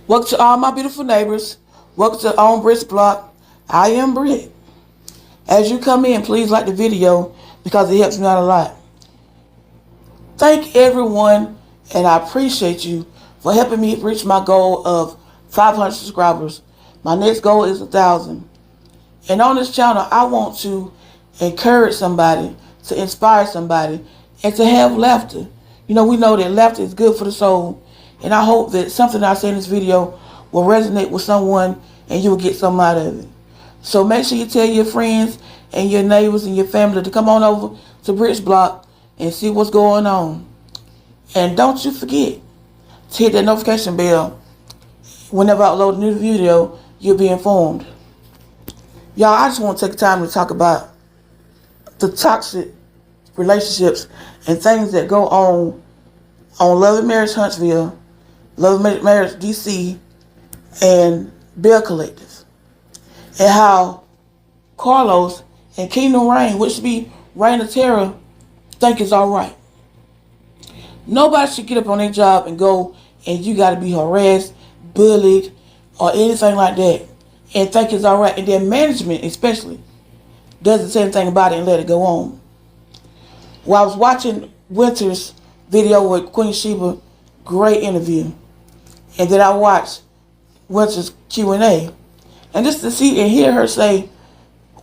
Welcome to all my beautiful neighbors. Welcome to On Britt's Block. I am Britt. As you come in, please like the video because it helps me out a lot. Thank everyone, and I appreciate you for helping me reach my goal of 500 subscribers. My next goal is 1,000. And on this channel, I want to encourage somebody, to inspire somebody, and to have laughter. You know, we know that laughter is good for the soul. And I hope that something I say in this video will resonate with someone and you will get something out of it. So make sure you tell your friends and your neighbors and your family to come on over to Britt's Block and see what's going on. And don't you forget to hit that notification bell. Whenever I upload a new video, you'll be informed. Y'all, I just want to take time to talk about the toxic relationships and things that go on Love and Marriage Huntsville, Love and Marriage DC, and Bell Collective. And how Carlos and Kingdom Reign, which should be Reign of Terror, think it's alright. Nobody should get up on their job and go and you got to be harassed, bullied, or anything like that and think it's alright. And then management especially doesn't say anything about it and let it go on. While I was watching Winter's video with Queen Sheba, great interview. And then I watched Winter's Q&A. And just to see and hear her say,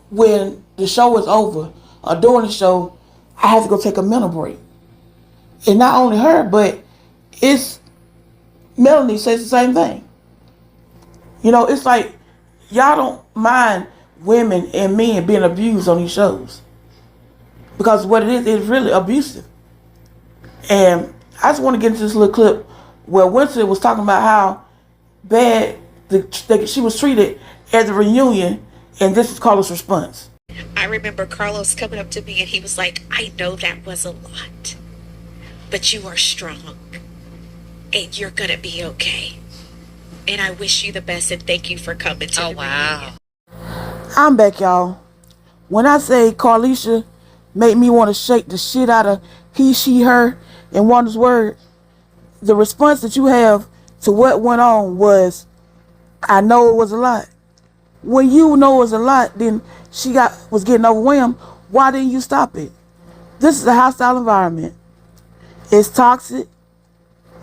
when the show is over, or during the show, I have to go take a mental break. And not only her, but it's Melanie says the same thing. You know, it's like, y'all don't mind women and men being abused on these shows. Because what it is really abusive. And I just want to get into this little clip where Winter was talking about how bad she was treated at the reunion, and this is Carlos' response. I remember Carlos coming up to me and he was like, I know that was a lot, but you are strong and you're going to be okay. And I wish you the best and thank you for coming to the reunion. I'm back, y'all. When I say Carlisha made me want to shake the shit out of he, she, her, and Wanda's word, the response that you have to what went on was, I know it was a lot. When you know it was a lot, then she was getting overwhelmed. Why didn't you stop it? This is a hostile environment. It's toxic.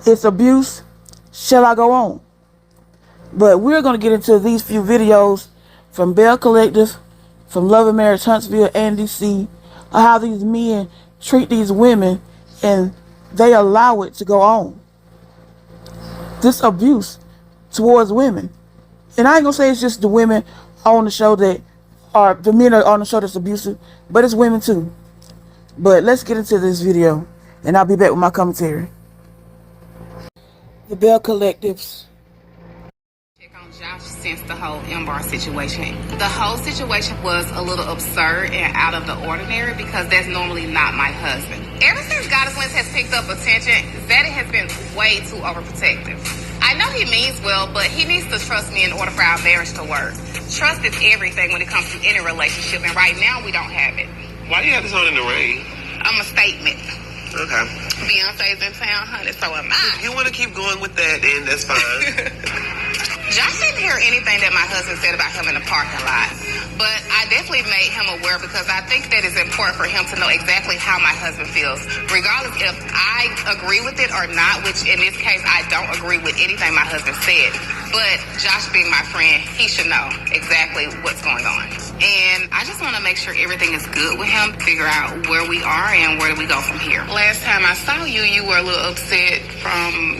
It's abuse. Shall I go on? But we're going to get into these few videos from Bell Collective, from Love and Marriage Huntsville and DC, of how these men treat these women and they allow it to go on. This abuse towards women. And I ain't gonna say it's just the women on the show that are, the men are on the show that's abusive, but it's women too. But let's get into this video and I'll be back with my commentary. The Bell Collectives. Josh since the whole Embar situation. The whole situation was a little absurd and out of the ordinary because that's normally not my husband. Ever since Goddess Wins has picked up attention, Zaddy has been way too overprotective. I know he means well, but he needs to trust me in order for our marriage to work. Trust is everything when it comes to any relationship, and right now we don't have it. Why do you have this on in the rain? I'm a statement. Okay. Beyonce's in town, honey, so am I. If you want to keep going with that, then that's fine. Josh didn't hear anything that my husband said about him in the parking lot, but I definitely made him aware because I think that it's important for him to know exactly how my husband feels, regardless if I agree with it or not, which in this case, I don't agree with anything my husband said. But Josh being my friend, he should know exactly what's going on. And I just want to make sure everything is good with him, figure out where we are and where do we go from here. Last time I saw you, you were a little upset from,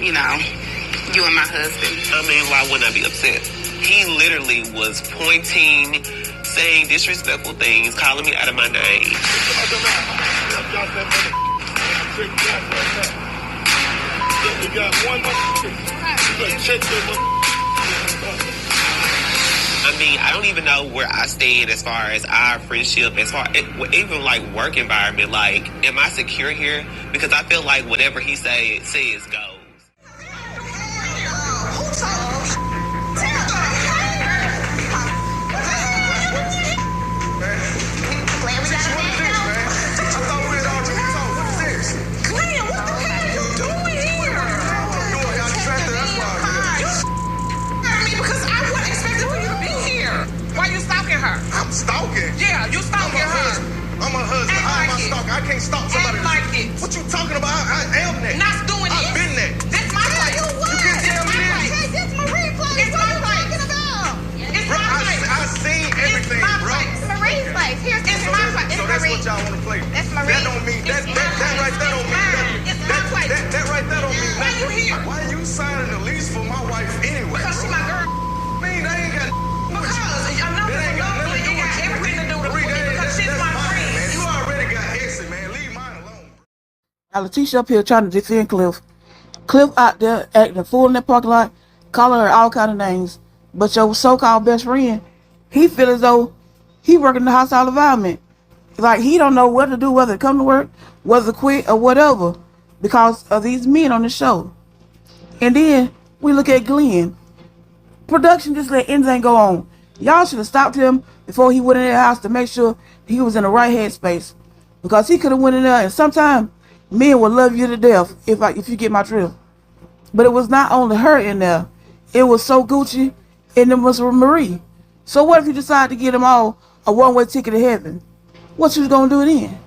you and my husband. I mean, why wouldn't I be upset? He literally was pointing, saying disrespectful things, calling me out of my name. I mean, I don't even know where I stand as far as our friendship, as far even like work environment. Like, am I secure here? Because I feel like whatever he says goes. Letitia up here trying to defend Cliff. Cliff out there acting a fool in that parking lot, calling her all kind of names. But your so-called best friend, he feel as though he working in the hostile environment. Like he don't know what to do, whether to come to work, whether to quit or whatever, because of these men on the show. And then we look at Glenn. Production just let anything go on. Y'all should have stopped him before he went in that house to make sure he was in the right headspace, because he could have went in there. And sometimes men will love you to death if you get my drift. But it was not only her in there. It was So Gucci and it was Marie. So what if you decide to get them all a one-way ticket to heaven? What you gonna do then?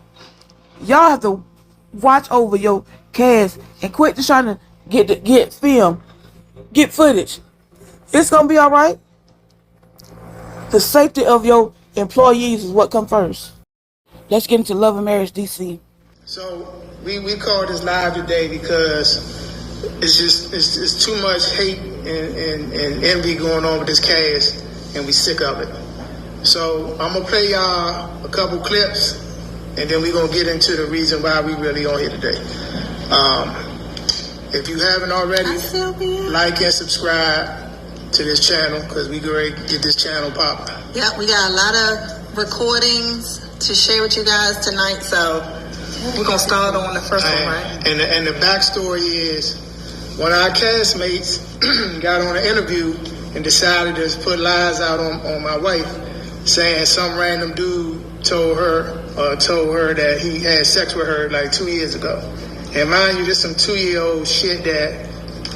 Y'all have to watch over your cast and quit just trying to get film, get footage. It's gonna be all right. The safety of your employees is what comes first. Let's get into Love and Marriage DC. So we called this live today because it's too much hate and envy going on with this cast, and we sick of it. So I'm gonna play y'all a couple clips, and then we're gonna get into the reason why we really on here today. If you haven't already, like and subscribe to this channel, because we great get this channel popping. Yep, we got a lot of recordings to share with you guys tonight, so we're gonna start on the first one, right? And the backstory is, one of our castmates got on an interview and decided to put lies out on my wife, saying some random dude told her that he had sex with her like 2 years ago. And mind you, this some 2-year-old shit that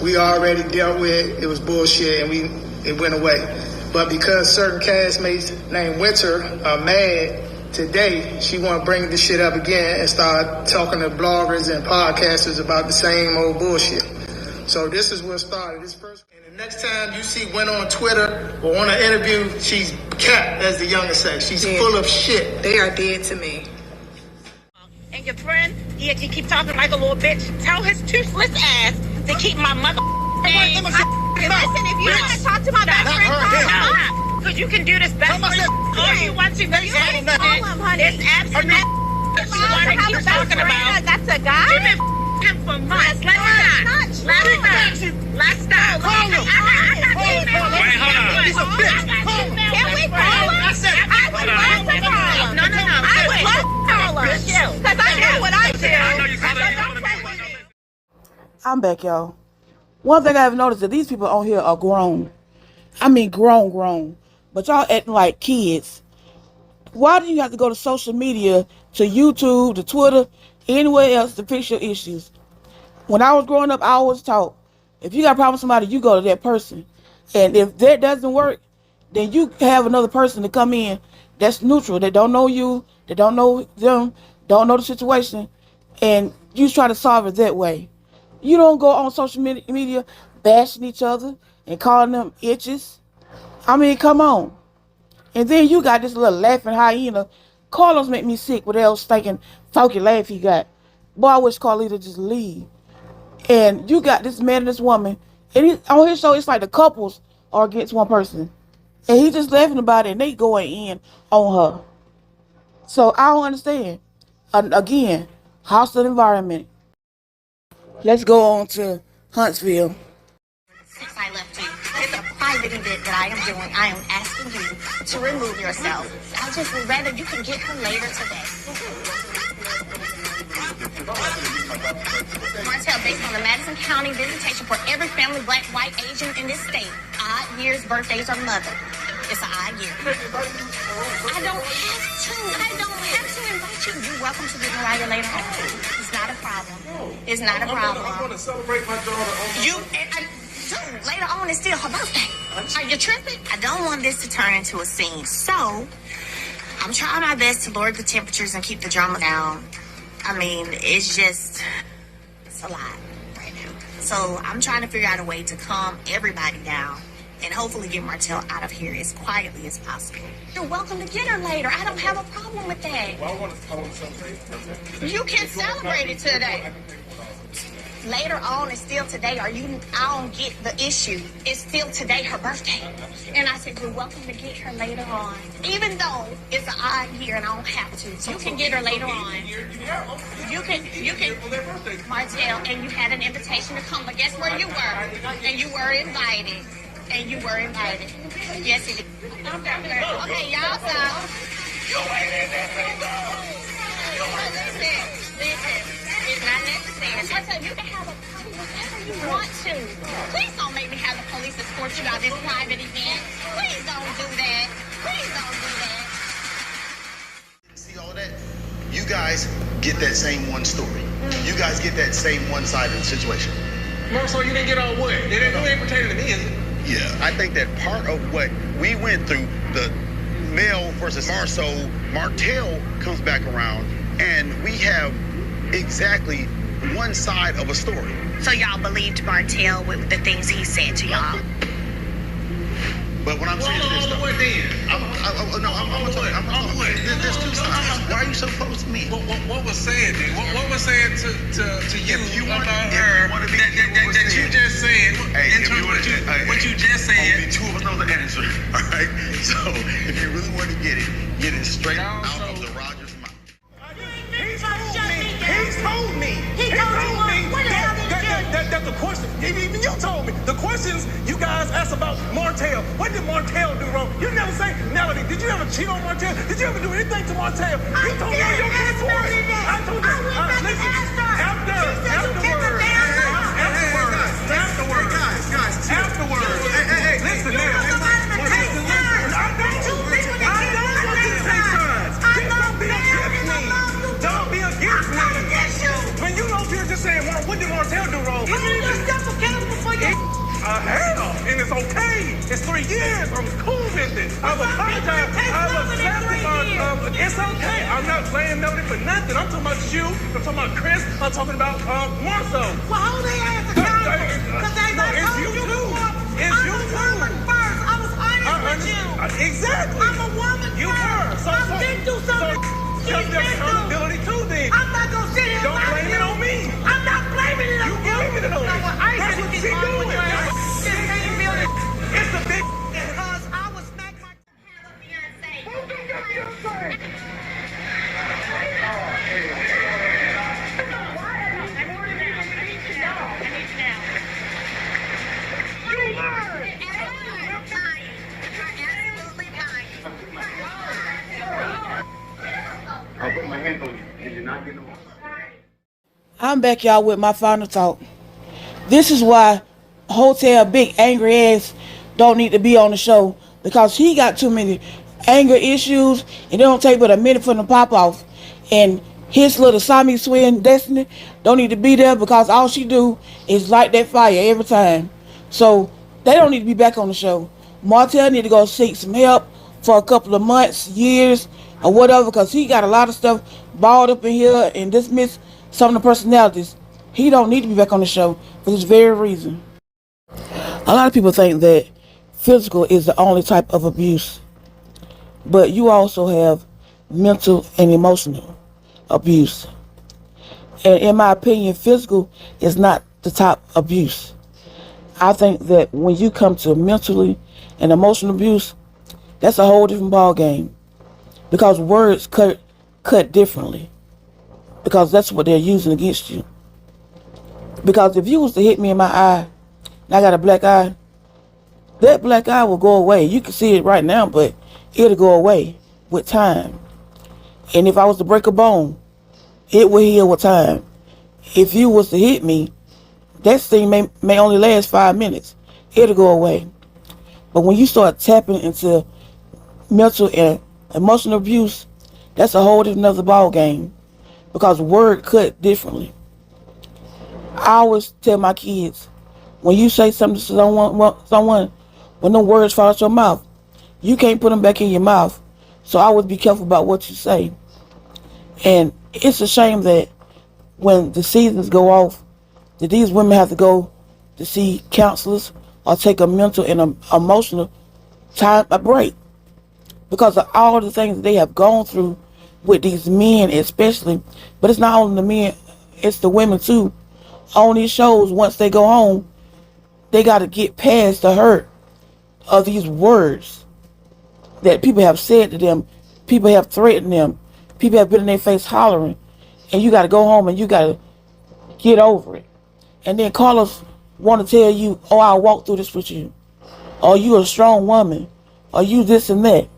we already dealt with. It was bullshit, and it went away. But because certain castmates named Winter are mad today, she want to bring this shit up again and start talking to bloggers and podcasters about the same old bullshit. So this is what started this first. And the next time you see Win on Twitter or on an interview, she's capped, as the youngest say. She's full of shit. They are dead to me. And your friend, he keep talking like a little bitch. Tell his toothless ass to keep my mother name. Listen, if you want to talk to my best friend, call because you can do this best friend all you want to. But you ain't call him, honey. It's absolute. You want to keep talking about. That's a guy. You've been him for months. Let's stop. Call him. I got email. Wait, hold on. He's a bitch. Can we call him? I would love to call him. No. I would love to call him. Because I know what I do. I know you call him. I'm back, y'all. One thing I've noticed that these people on here are grown. I mean grown. But y'all acting like kids. Why do you have to go to social media, to YouTube, to Twitter, anywhere else to fix your issues? When I was growing up, I always taught, if you got a problem with somebody, you go to that person. And if that doesn't work, then you have another person to come in that's neutral, that don't know you, that don't know them, don't know the situation, and you try to solve it that way. You don't go on social media bashing each other and calling them itches. I mean, come on. And then you got this little laughing hyena. Carlos make me sick with that stinking funky laugh he got. Boy, I wish Carlita just leave. And you got this man and this woman, and on his show, it's like the couples are against one person. And he just laughing about it, and they going in on her. So I don't understand. Again, hostile environment. Let's go on to Huntsville. Since I left you, it's a private event that I am doing. I am asking you to remove yourself. I just would rather you can get her later today. Martell, based on the Madison County visitation for every family, black, white, Asian in this state, odd years, birthdays, or mother. It's an odd year. I don't have to invite you. You're welcome to get Mariah later on. It's not a problem. It's not a problem. I'm going to celebrate my daughter. Dude, later on, it's still her birthday. Are you tripping? I don't want this to turn into a scene. So, I'm trying my best to lower the temperatures and keep the drama down. I mean, it's a lot right now. So, I'm trying to figure out a way to calm everybody down and hopefully get Martell out of here as quietly as possible. You're welcome to get her later. I don't have a problem with that. Well, I want to celebrate. You can celebrate it today. later on, it's still today. I don't get the issue. It's still today, her birthday. And I said, you're welcome to get her later on. Even though it's an odd year and I don't have to. You can get her later on. You can, Martell, and you had an invitation to come, but guess where you were? And you were invited. And you were invited. Yes, it is. Okay, y'all, so. Listen, it's not necessary. Martell, you can have a party whenever you want to. Please don't make me have the police escort you out this private event. Please don't do that. Please don't do that. See all that? You guys get that same one story. You guys get that same one side of the situation. So you didn't get all what? It ain't pertaining to me, is it? Yeah, I think that part of what we went through, the Mel versus Martell comes back around, and we have exactly one side of a story. So y'all believed Martell with the things he said to y'all? But what I'm saying is this, though. What then? I'm gonna tell you, there's two sides. Why are you so close to me? What was said then? What was said to you about if her you wanna be- that you just said? Hey, In terms of what you just said. Only two of us know the answer. All right. So if you really want to get it straight out of the Rogers mouth. He's told me. He told you what the hell did he do? That the question, even you told me, the questions you guys asked about Martell, what did Martell do wrong? You never say, Melody, did you ever cheat on Martell? Did you ever do anything to Martell? You told me on your kids' voice. I told you, listen, afterwards, listen now. Don't be against me. When you know you're just saying, well, what did Martell do wrong? Hold yourself accountable for your Hell, and it's okay. It's 3 years. I'm cool with it. I've apologized. I've accepted. It's okay. I'm not blaming Melody for nothing. I'm talking about you. I'm talking about Chris. I'm talking about Marceau. Well, hold their ass accountable. Because I told you before, I'm a woman first. I was honest with you. Exactly. I'm a woman You first. were. I've been through something. Take your accountability too, then. I'm not going to sit here and Don't lie to blame you. it on me. I'm not blaming it on you. You blaming it on me. That's what she doing. It's a big. Because I was smack my I'll put my hands on you. And you're not getting along. I'm back, y'all, with my final talk. This is why Hotel Big Angry Ass don't need to be on the show, because he got too many anger issues, and it don't take but a minute for them to pop off. And his little Sami Swin Destiny don't need to be there, because all she do is light that fire every time. So they don't need to be back on the show. Martell need to go seek some help for a couple of months, years, or whatever, because he got a lot of stuff balled up in here and dismissed some of the personalities. He don't need to be back on the show for this very reason. A lot of people think that physical is the only type of abuse, but you also have mental and emotional abuse. And in my opinion, physical is not the top abuse. I think that when you come to mentally and emotional abuse, that's a whole different ball game, because words cut differently, because that's what they're using against you. Because if you was to hit me in my eye, and I got a black eye, that black eye will go away. You can see it right now, but it'll go away with time. And if I was to break a bone, it will heal with time. If you was to hit me, that thing may only last 5 minutes. It'll go away. But when you start tapping into mental and emotional abuse, that's a whole another ball game, because word cut differently. I always tell my kids, when you say something to someone, when them words fall out your mouth, you can't put them back in your mouth. So always be careful about what you say. And it's a shame that when the seasons go off, that these women have to go to see counselors or take a mental and emotional a break, because of all the things that they have gone through with these men especially. But it's not only the men, it's the women too, on these shows, once they go home, they got to get past the hurt of these words that people have said to them. People have threatened them. People have been in their face hollering. And you got to go home and you got to get over it. And then Carlos want to tell you, oh, I'll walk through this with you. Or you a strong woman. Or you this and that.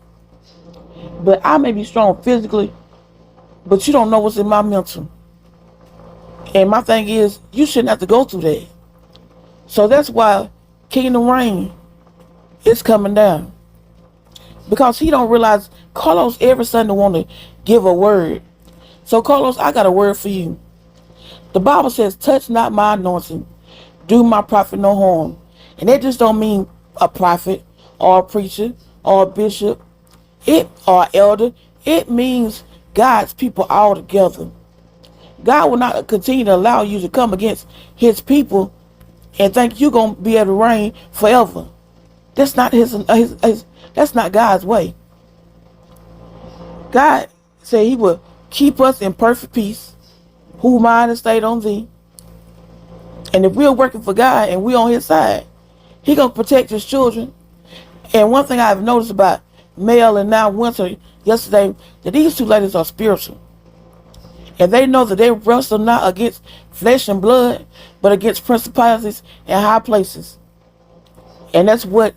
But I may be strong physically, but you don't know what's in my mental. And my thing is, you shouldn't have to go through that. So that's why Kingdom Reign is coming down. Because he don't realize Carlos every Sunday want to give a word. So Carlos, I got a word for you. The Bible says, touch not my anointing, do my prophet no harm. And that just don't mean a prophet or a preacher or a bishop or elder. It means God's people all together. God will not continue to allow you to come against his people and think you're going to be able to reign forever. That's not that's not God's way. God said he will keep us in perfect peace, whose mind is stayed on thee. And if we're working for God and we're on his side, he going to protect his children. And one thing I've noticed about Mel and now Winter yesterday, that these two ladies are spiritual. And they know that they wrestle not against flesh and blood, but against principalities and high places. And that's what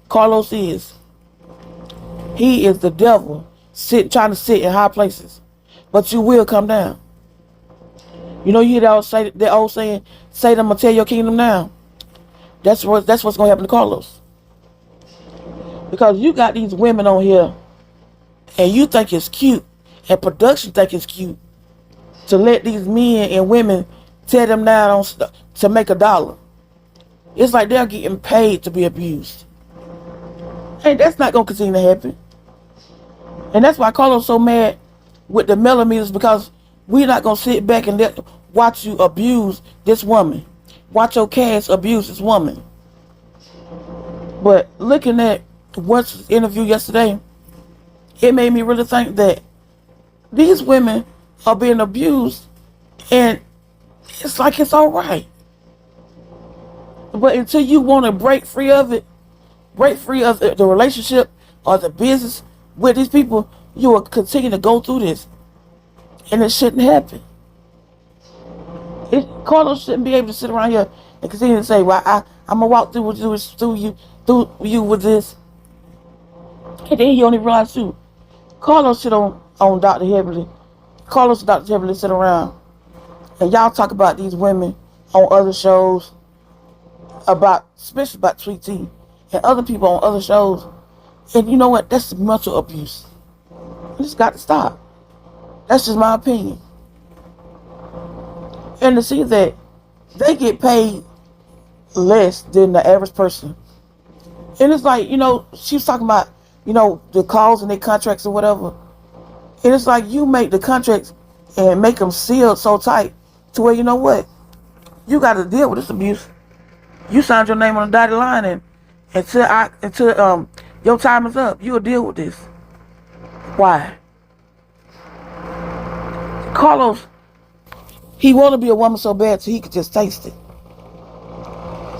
Carlos is. He is the devil trying to sit in high places. But you will come down. You know, you hear the old saying, Satan, I'm going to tear your kingdom down. That's what's going to happen to Carlos. Because you got these women on here and you think it's cute, and production think it's cute to let these men and women tear them down to make $1. It's like they're getting paid to be abused. Hey, that's not going to continue to happen. And that's why Carlos so mad with the millimeters, because we're not going to sit back and watch you abuse this woman. Watch your cast abuse this woman. But looking at West's interview yesterday, it made me really think that these women are being abused and it's like it's all right. But until you want to break free of it, break free of the relationship or the business with these people, you will continue to go through this. And it shouldn't happen. Carlos shouldn't be able to sit around here and continue to say, well, I'm going to walk through you with this. And then he only realized too, Carlos sit on Dr. Heavenly. Carlos and Dr. Heavenly sit around. And y'all talk about these women on other shows, especially about Sweet Tea, and other people on other shows. And you know what? That's mental abuse. It's got to stop. That's just my opinion. And to see that they get paid less than the average person. And it's like, you know, she was talking about, you know, the calls and their contracts or whatever. And it's like you make the contracts and make them sealed so tight to where, you know what? You got to deal with this abuse. You signed your name on the dotted line, and until your time is up, you'll deal with this. Why? Carlos, he want to be a woman so bad so he could just taste it.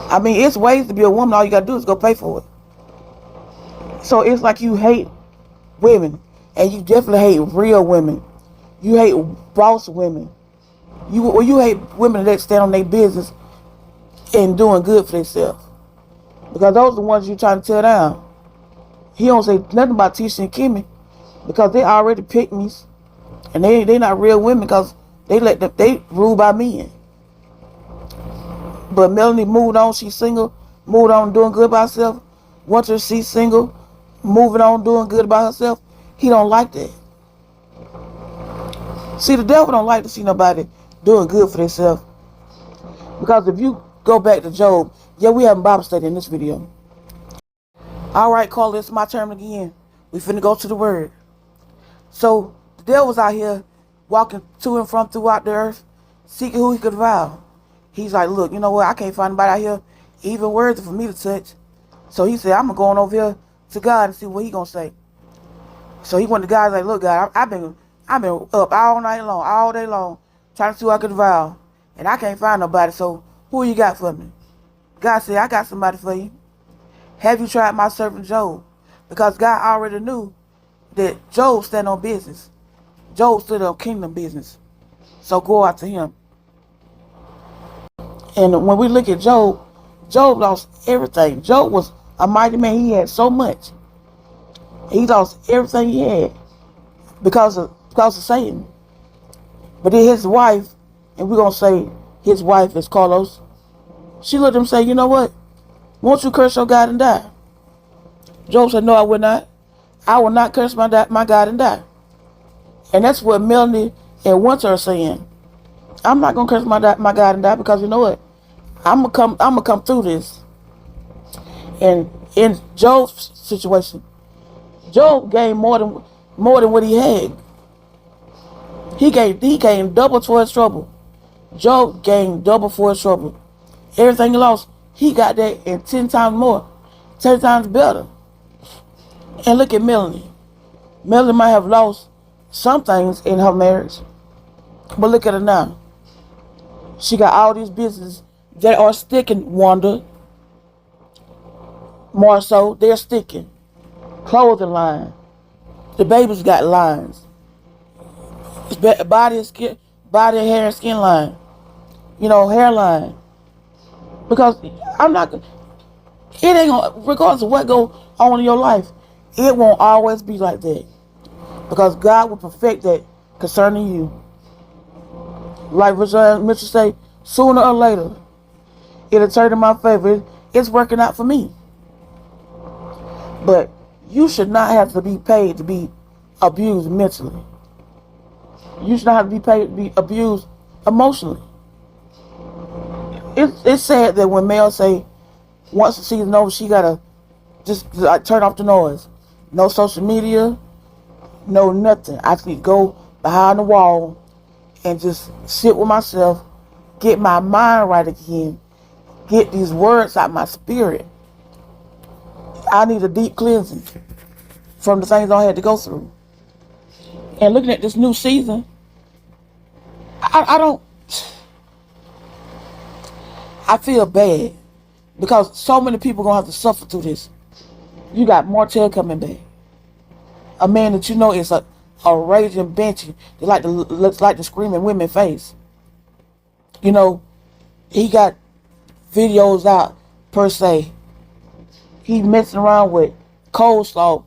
I mean, it's ways to be a woman. All you got to do is go pay for it. So it's like you hate women, and you definitely hate real women. You hate boss women. You hate women that stand on their business and doing good for themselves. Because those are the ones you trying to tear down. He don't say nothing about Tisha and Kimmy because they already pick me. And they not real women because they rule by men. But Melanie moved on, she's single, moved on doing good by herself. Once she's single, moving on doing good by herself, he don't like that. See, the devil don't like to see nobody doing good for themselves. Because if you go back to Job, yeah, we have Bible study in this video. All right, Carl, it's my turn again. We finna go to the word. So the devil was out here walking to and from throughout the earth, seeking who he could devour. He's like, look, you know what? I can't find anybody out here even worthy for me to touch. So he said, I'm going over here to God and see what he gonna say. So he went to God, like, look, God, I've been up all night long, all day long, trying to see who I could devour. and I can't find nobody, so who you got for me? God said, I got somebody for you. Have you tried my servant Job? Because God already knew that Job stand on business. Job stood on kingdom business. So go out to him. And when we look at Job, Job lost everything. Job was a mighty man. He had so much. He lost everything he had because of Satan. But then his wife, and we're going to say his wife is Carlos, she looked at him and said, you know what? Won't you curse your God and die? Job said, no, I will not. I will not curse my God and die. And that's what Melanie and Winter are saying. I'm not going to curse my God and die because you know what? I'm gonna come through this. And in Job's situation, Job gained more than what he had. He gained double for his trouble. Job gained double for his trouble. Everything he lost, he got that and 10 times more, 10 times better. And look at Melanie. Melanie might have lost some things in her marriage, but look at her now. She got all these businesses that are sticking, Wanda. More so, they're sticking. Clothing line. The baby's got lines. It's body, hair, and skin line. You know, hairline. Because it ain't gonna, regardless of what goes on in your life, it won't always be like that. Because God will perfect that concerning you. Like Richard Mitchell say, sooner or later, it'll turn in my favor. It's working out for me. But you should not have to be paid to be abused mentally. You should not have to be paid to be abused emotionally. It's sad that when Mel say, once the season over, she gotta just like turn off the noise. No social media, no nothing. I can go behind the wall and just sit with myself, get my mind right again, get these words out my spirit. I need a deep cleansing from the things I had to go through. And looking at this new season, I feel bad because so many people gonna have to suffer through this. You got Martell coming back, a man that you know is a raging benchy. They like to scream in women's face. You know, he got videos out per se. He messing around with coleslaw,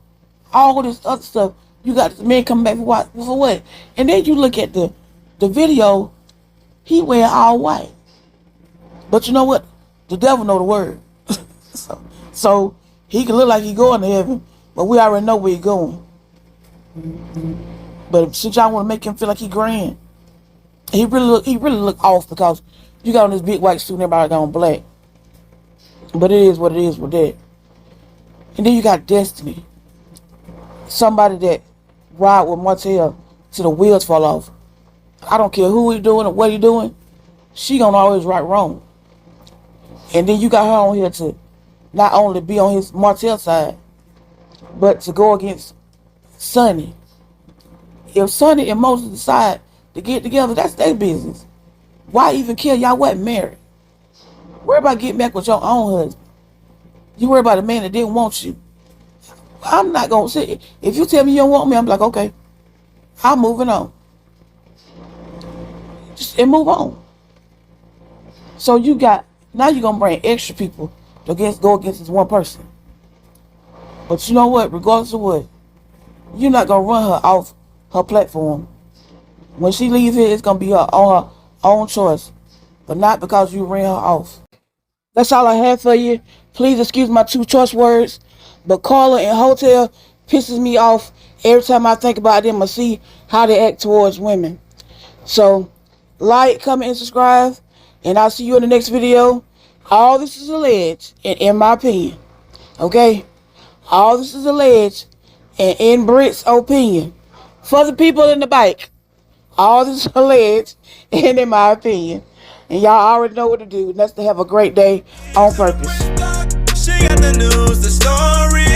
all this other stuff. You got the men coming back for what? And then you look at the video, he wearing all white. But you know what? The devil know the word. so he can look like he going to heaven, but we already know where he going. But since y'all want to make him feel like he grand, he really look off because you got on this big white suit and everybody got on black. But it is what it is with that. And then you got Destiny. Somebody that ride with Martell till the wheels fall off. I don't care who he doing or what he doing. She gonna always right wrong. And then you got her on here to not only be on his Martell side, but to go against Sonny. If Sonny and Moses decide to get together, that's their business. Why even care? Y'all wasn't married. Worry about getting back with your own husband. You worry about a man that didn't want you. I'm not going to say, if you tell me you don't want me, I'm like, okay, I'm moving on. And move on. So you got, now you're going to bring extra people to go against this one person. But you know what, regardless of what, you're not going to run her off her platform. When she leaves here, it's going to be her own choice. But not because you ran her off. That's all I have for you. Please excuse my 2 choice words. But Carla and Hotel pisses me off every time I think about them or see how they act towards women. So, like, comment, and subscribe. And I'll see you in the next video. All this is alleged, in my opinion. Okay? All this is alleged, and in Britt's opinion. For the people in the bike. All this is alleged, and in my opinion. And y'all already know what to do. That's to have a great day on purpose. She got the news, the story.